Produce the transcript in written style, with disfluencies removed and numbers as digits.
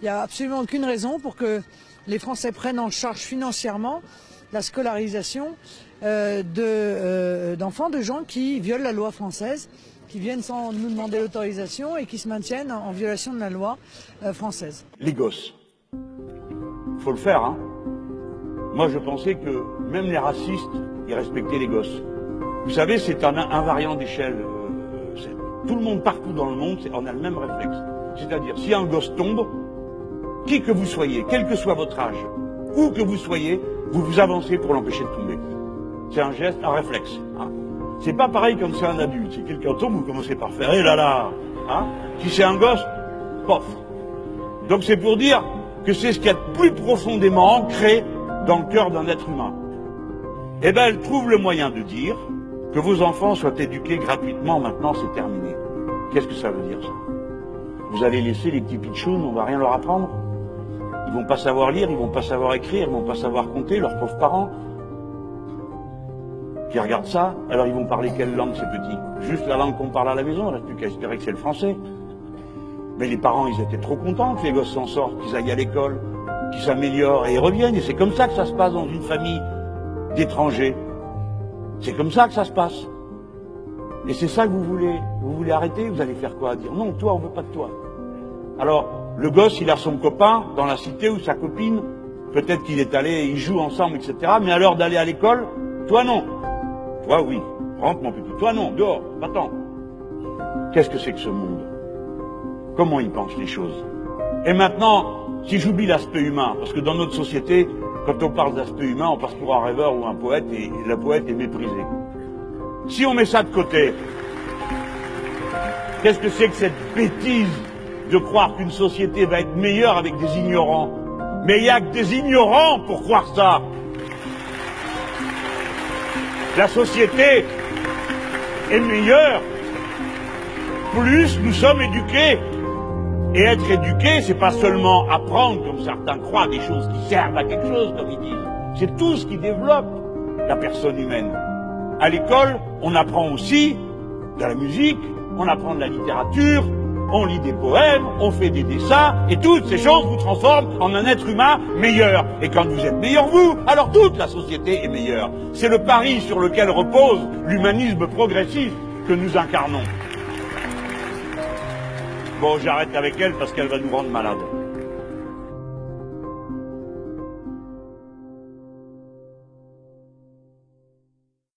Il n'y a absolument aucune raison pour que les Français prennent en charge financièrement la scolarisation d'enfants, de gens qui violent la loi française, qui viennent sans nous demander l'autorisation et qui se maintiennent en violation de la loi française. Les gosses, faut le faire, hein. Moi, je pensais que même les racistes, ils respectaient les gosses. Vous savez, c'est un invariant d'échelle. Tout le monde, partout dans le monde, on a le même réflexe. C'est-à-dire, si un gosse tombe, qui que vous soyez, quel que soit votre âge, où que vous soyez, vous vous avancez pour l'empêcher de tomber. C'est un geste, un réflexe. Hein. C'est pas pareil comme c'est un adulte. Si quelqu'un tombe, vous commencez par faire « Eh là là !» hein. Si c'est un gosse, pof. Donc c'est pour dire que c'est ce qu'il y a de plus profondément ancré dans le cœur d'un être humain. Eh bien, elle trouve le moyen de dire que vos enfants soient éduqués gratuitement, maintenant c'est terminé. Qu'est-ce que ça veut dire, ça? Vous allez laisser les petits pitchouns, on va rien leur apprendre? Ils vont pas savoir lire, ils vont pas savoir écrire, ils vont pas savoir compter, leurs pauvres parents. Qui regardent ça, alors ils vont parler quelle langue, ces petits? Juste la langue qu'on parle à la maison, il reste plus qu'à espérer que c'est le français. Mais les parents, ils étaient trop contents que les gosses s'en sortent, qu'ils aillent à l'école, qu'ils s'améliorent, et ils reviennent. Et c'est comme ça que ça se passe dans une famille d'étrangers. C'est comme ça que ça se passe. Et c'est ça que vous voulez arrêter? Vous allez faire quoi? Dire non, toi, on veut pas de toi. Alors, le gosse, il a son copain dans la cité ou sa copine. Peut-être qu'il est allé, ils jouent ensemble, etc. Mais à l'heure d'aller à l'école, toi non. Toi oui. Rentre mon petit. Toi non, dehors, va-t'en. Qu'est-ce que c'est que ce monde? Comment ils pensent les choses? Et maintenant, si j'oublie l'aspect humain, parce que dans notre société, quand on parle d'aspect humain, on passe pour un rêveur ou un poète, et le poète est méprisé. Si on met ça de côté, qu'est-ce que c'est que cette bêtise de croire qu'une société va être meilleure avec des ignorants? Mais il n'y a que des ignorants pour croire ça. La société est meilleure, plus nous sommes éduqués. Et être éduqué, c'est pas seulement apprendre, comme certains croient, des choses qui servent à quelque chose, comme ils disent. C'est tout ce qui développe la personne humaine. À l'école, on apprend aussi de la musique, on apprend de la littérature, on lit des poèmes, on fait des dessins, et toutes ces choses vous transforment en un être humain meilleur. Et quand vous êtes meilleur vous, alors toute la société est meilleure. C'est le pari sur lequel repose l'humanisme progressif que nous incarnons. Bon, j'arrête avec elle parce qu'elle va nous rendre malades.